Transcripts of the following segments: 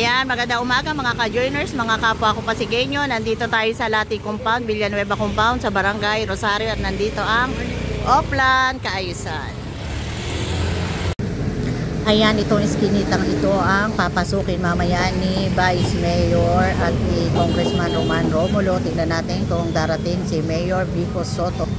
Ayan, magandang umaga mga ka-joiners, mga kapwa ko Pasigueño. Nandito tayo sa Lati Compound, Villanueva Compound sa Barangay Rosario at nandito ang Oplan Kaayusan. Ayan, itong iskinitang ito ang papasukin mamaya ni Vice Mayor at ni Congressman Roman Romulo. Tingnan natin kung darating si Mayor Vico Soto.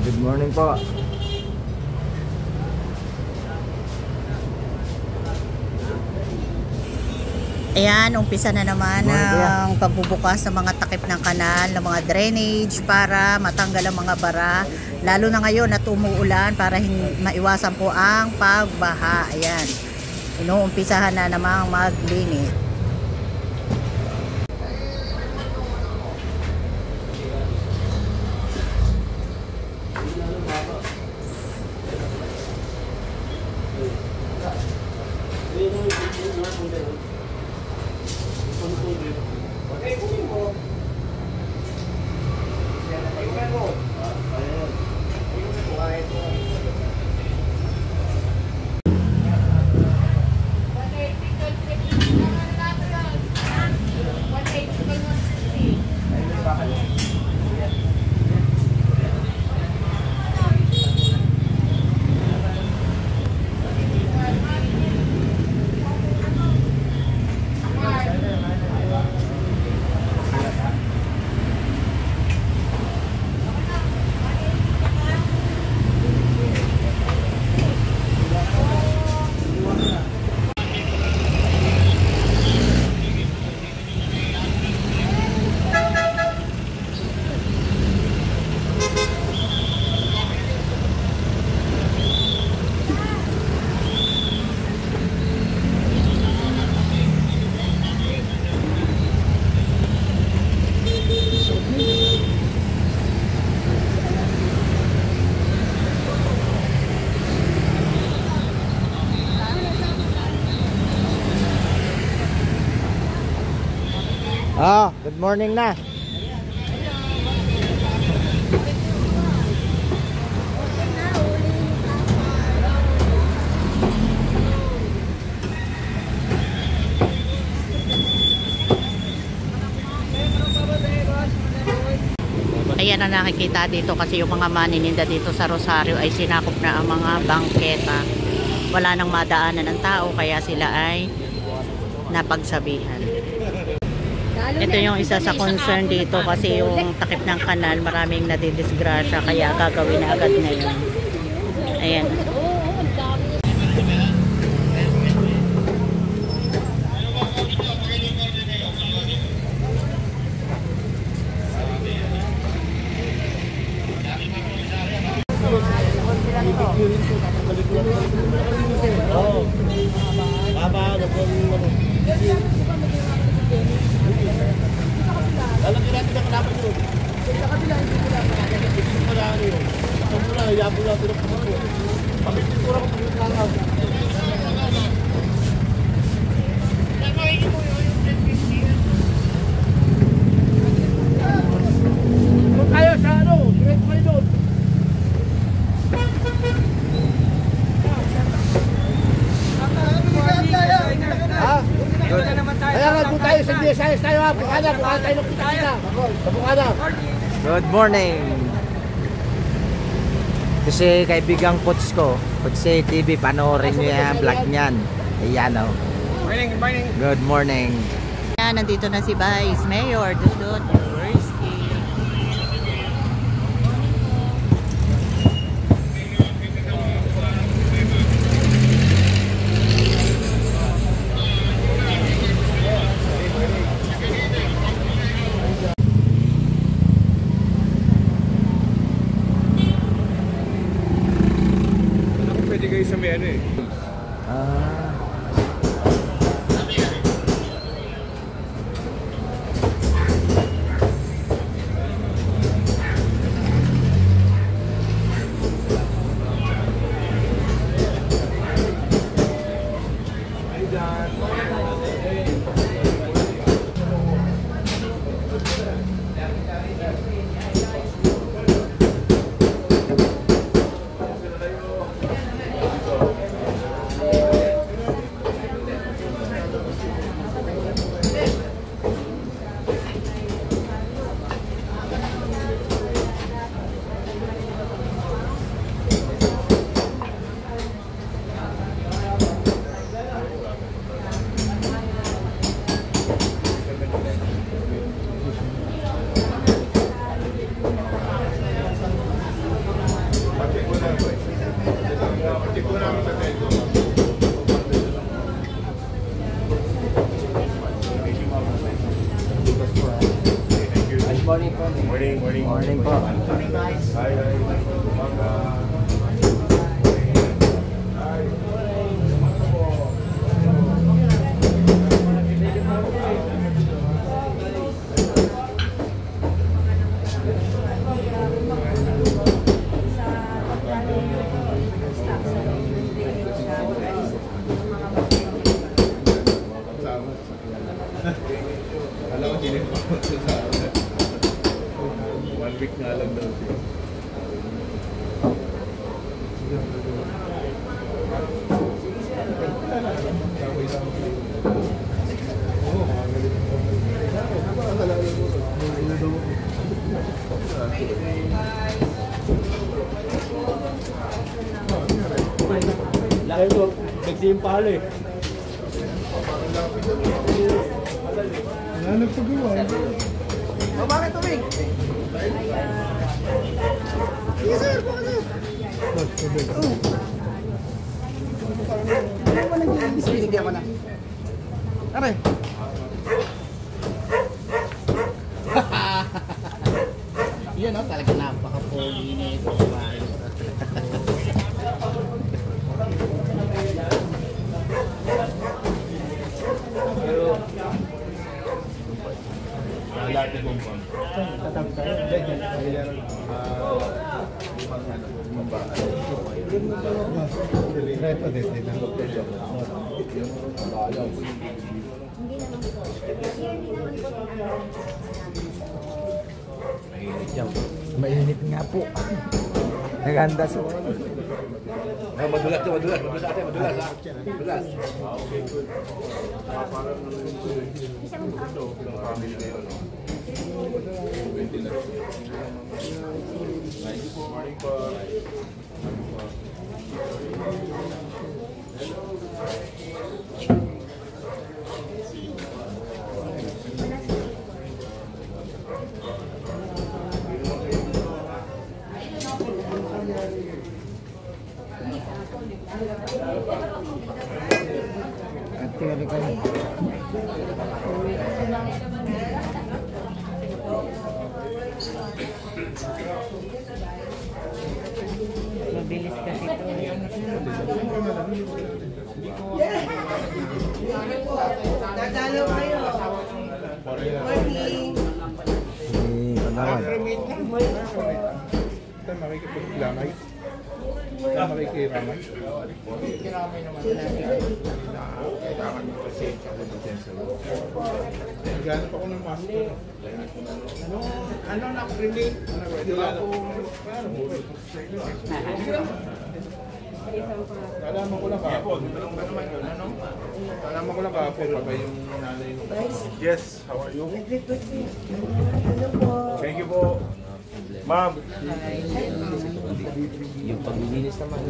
Good morning po. Ayan, umpisa na naman ang pagbubukas ng mga takip ng kanal, ng mga drainage para matanggal ang mga bara. Lalo na ngayon at umuulan para maiwasan po ang pagbaha. Ayan, inuumpisahan na namang maglinis. Good morning na. Ayan ang nakikita dito kasi yung mga manininda dito sa Rosario ay sinakop na ang mga bangketa. Wala nang madaanan ng tao kaya sila ay napagsabihan. Ito yung isa sa concern dito kasi yung takip ng kanal maraming nadidisgrasya kaya gagawin na agad ngayon. Ayan. Lalagyan natin ang kalaban yun. Sa kabila, hindi ko lang. Hindi ko lang yun. Ito muna, yabo lang sila po. Pag-itura ko pag-itura. Kung kayo sa ano, direct kayo doon. Kaya nga doon tayo sa DSIS tayo ha. Bukada tayo ng kita. Bukada. Good morning. Kasi kaibigang coach ko, Coach TV, panoorin nyo yung vlog niyan. Ayan o. Morning, good morning. Good morning. Ayan, nandito na si Vice Mayor Dudut Jaworski. Pwede kayo sa may ano eh. morning po. Morning, morning. Morning po. Hi, hi. Alam ko, hindi ko sa 1 week nga lang daw siya. Laki ko, nagsiyung palo eh. Wala nagpagawa. Oh, bakit tumig? Yes, sir. Ano ba nag-iibis? Binigyan ko na. Aray. Yun o, talaga napaka-pogi na ito. Lahat ng bumbang. Mainit nga po. Naganda sa... Madulas ate, madulas ha. Madulas. Morning po. Ate, ano ka na? Mabilis kasi ito. Dadalo kayo. Morning. Panawan. Ito makikipaglamay. Ito makikiramay. Kailangan mo kasi naghanap ako ng master. Ano na-relate? Kalaman ko lang kahapon. Kalaman ko lang kahapon pag yung nanay mo. Yes, how are you? Thank you po. Ma'am. Yung paglilinis naman.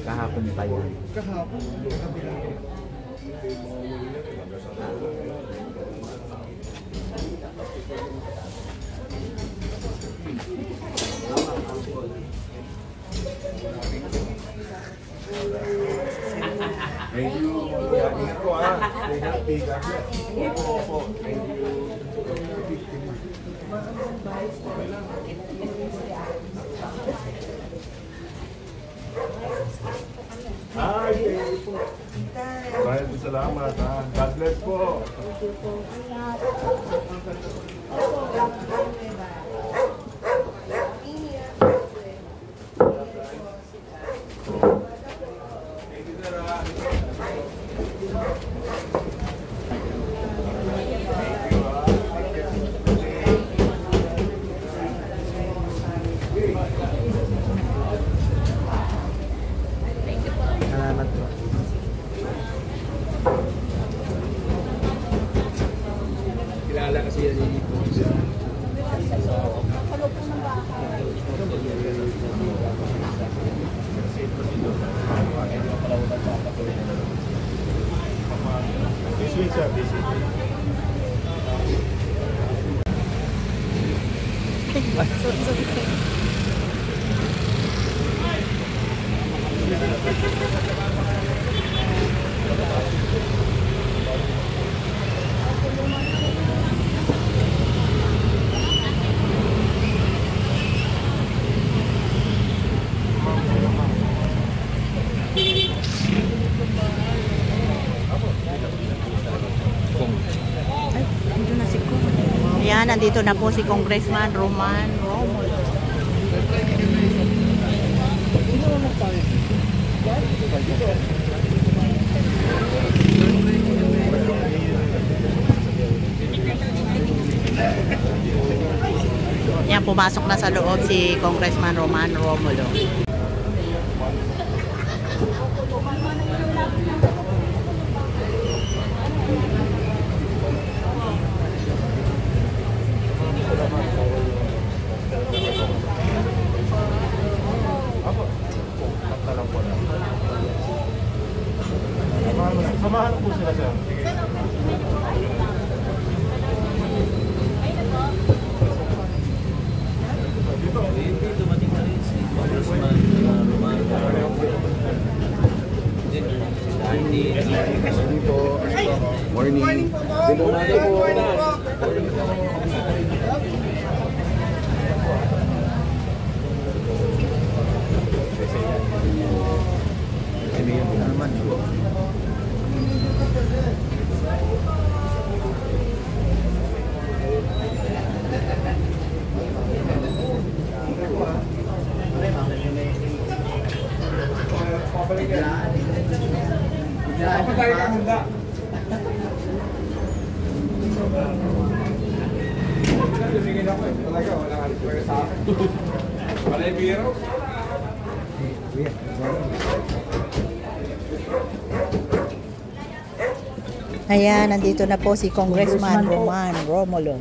Kahapon pa yun. Kahapon. Thank you. Ingat po ha. Stay happy. God bless. Opo. Thank you. Ay, thank you po. Maraming salamat ha. God bless po. Salamat po. Kilala kasi yan dito. This week, sir. This week. Ayan, nandito na po si Congressman Roman Romulo. Ayan, pumasok na sa loob si Congressman Roman Romulo. Samahan po sila, sir. Dumating na rin si Congressman Roman. Morning. Ayan, nandito na po si Congressman Roman Romulo.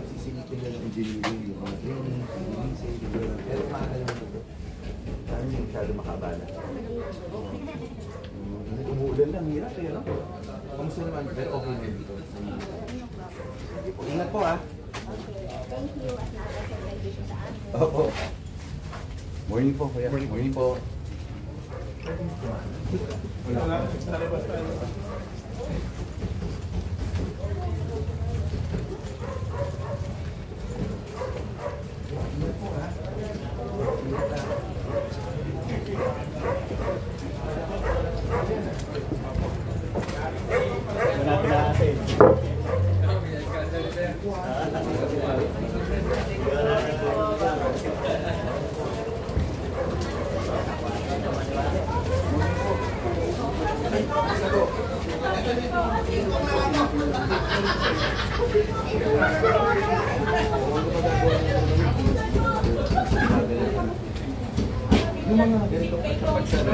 Sisilipin na ng engineering yung mga training, pero maagal naman ito. Kami hindi masyado makabala. Umuulan lang, hirap eh, no? Kamusta naman? Pero okay naman dito. Ingat po, ah. Thank you. At nakasabay dito sa amin. Opo. Morning po, kuya. Morning po. Wala. Sa labas tayo. Yung mga ganito kapag sa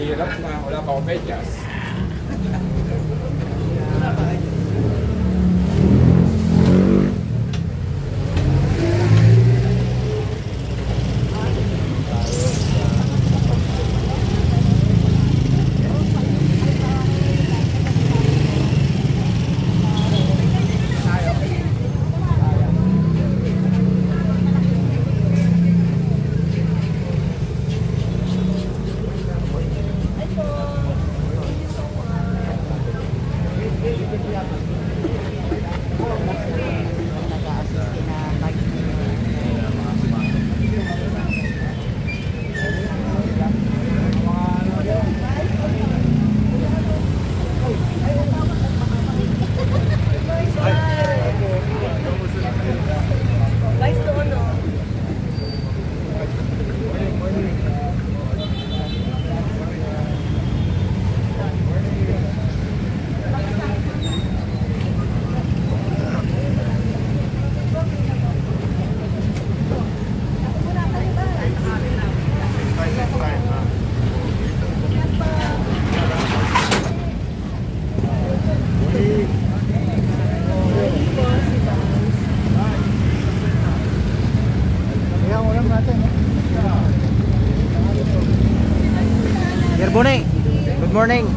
Hirap na, wala pa akong medyas. morning.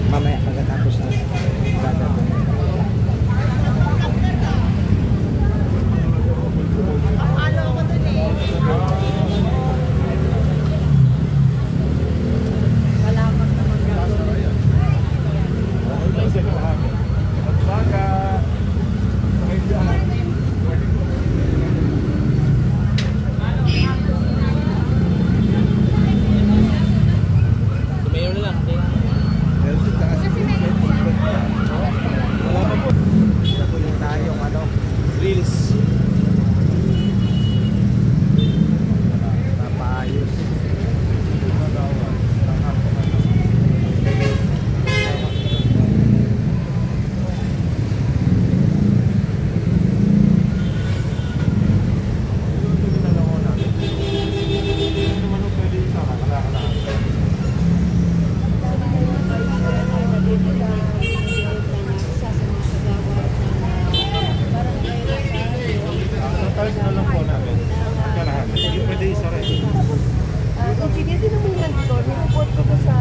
Mamaya pagkatapos na. Mayor na lang. Tuloy tayong ano. Reels. Napaayos. Engineer din naman yung nandito. Nilupot ko sa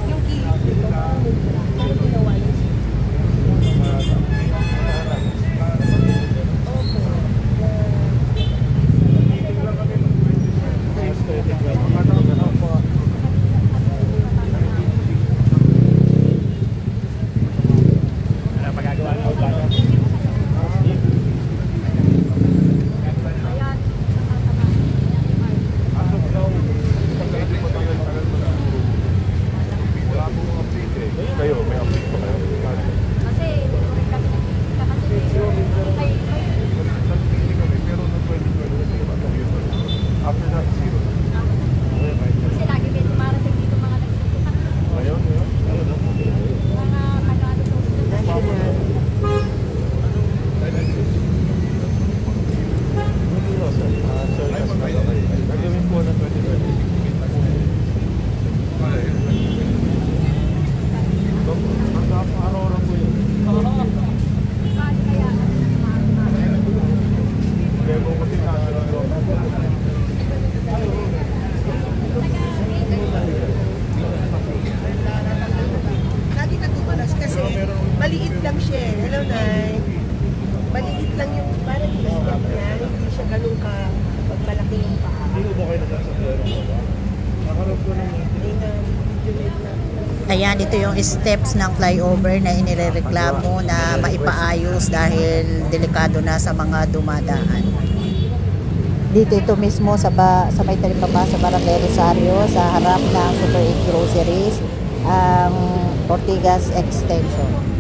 yung gilid dito. Ang ginawa niya. Lagi natutulas kasi maliit lang siya. Hello, Nay. Maliit lang yung parang step niya. Hindi siya ganun ka pagmalaki yung paa. Hindi ba kayo nagsasabihan ng baba? Nakarap ko naman. Hindi na. Ayan, ito yung steps ng flyover na inirereklamo na maipaayos dahil delikado na sa mga dumadaan. Dito ito mismo sa may talipapa sa Barangay Rosario sa harap ng Super 8 Groceries, ang Ortigas Extension.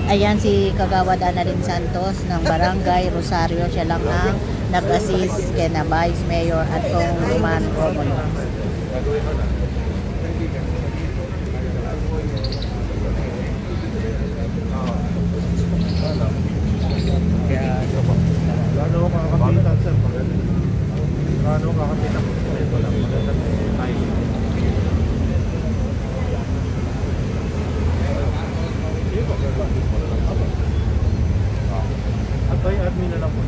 Ayan si Kagawad Annalyn Santos ng Barangay Rosario. Siya lang ang nag-assist kay na Vice Mayor at Congressman Romulo. Gano'n ka kakapitan, sir? Gano'n ka kakapitan? Ito lang, magandang tayo. admin na lang po.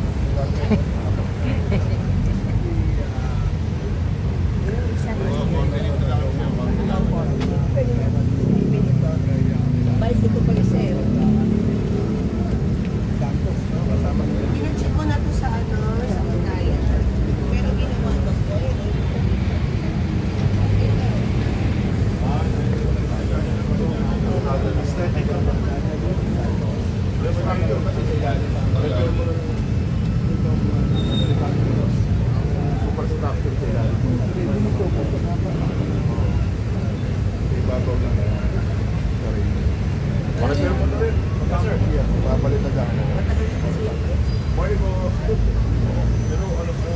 Bicycle pa isa eh. Pinacheck ko na to sa sa Magaya. Pero ginawa ko po. Superstructure sila. Ibabaw lang. Repair mo na rin. Sir, papalit na dyan. May mo. Pero ano po?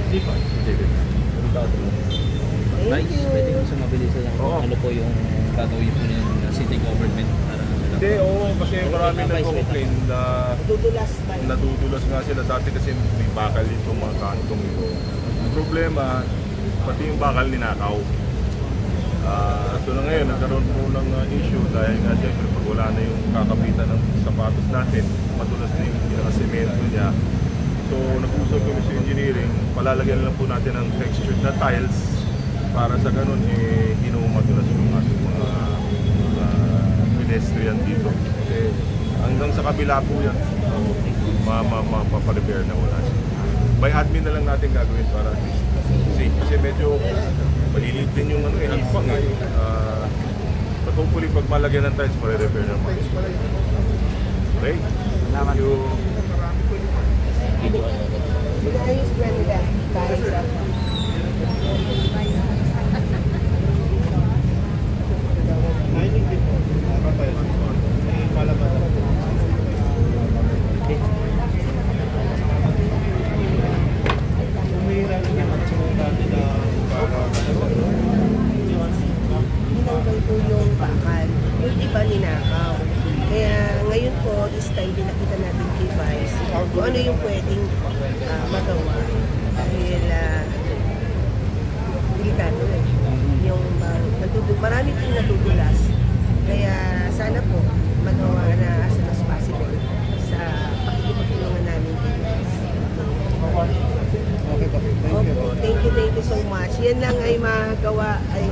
Hindi pa. Nice, pwede ko sa mabilisan lang. Oo. Ano po yung gagawin po ng city government para Hindi, oo. Kasi marami nagko-complain na Dudulas pa. nadudulas nga sila dati kasi may bakal itong mga kantong ito. Ang problema, pati yung bakal ninakaw. So na ngayon, nagkaroon po ng issue dahil nga siyempre pag wala na yung kakapitan ng sapatos natin, madulas na yung pinaka-semento niya. So nag-usap kami sa engineering, palalagyan lang po natin ng textured na tiles para sa ganun hindi naman madulas yung ating mga pedestrian dito. Kasi hanggang sa kabila po yan, maparepair na wala siya. By admin na lang natin gagawin para at least safe. Kasi medyo maliliit din yung hagpang eh. But hopefully pag malagyan ng tiles, mare-repair naman. Okay? Thank you. Inayos ba nila? Dahil sa... Mining din po. Tinanggal po yung bakal. Yung iba ninakaw. Kaya ngayon po, this time, pinakita natin kay Vice kung ano yung pwedeng magawa. Dahil delikado eh. Yung marami pong natudulas. Kaya sana po magawa na as soon as possible sa pakikipagtulungan namin kay Vice. Thank you so much. Yan lang ay magawa ay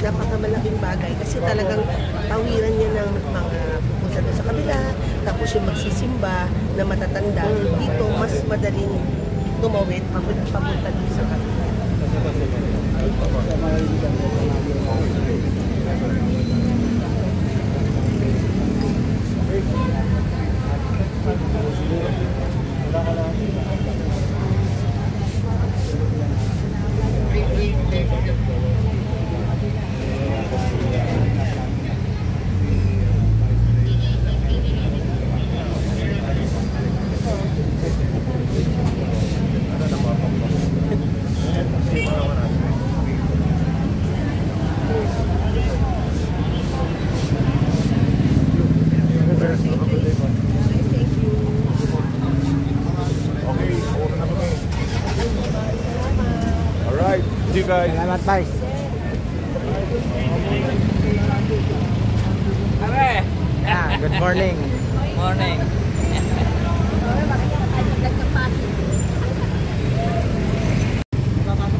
napakamalaking bagay kasi talagang tawiran niya ng mga pupunta doon sa kabila, tapos yung magsisimba na matatanda. Dito, mas madaling tumawid papunta doon sa kabila. Alright, see you guys. Salamat, Vice. Good morning. Morning.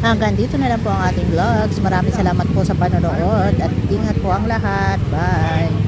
Hanggang dito na lang po ang ating vlogs. Maraming salamat po sa panonood at ingat po ang lahat. Bye!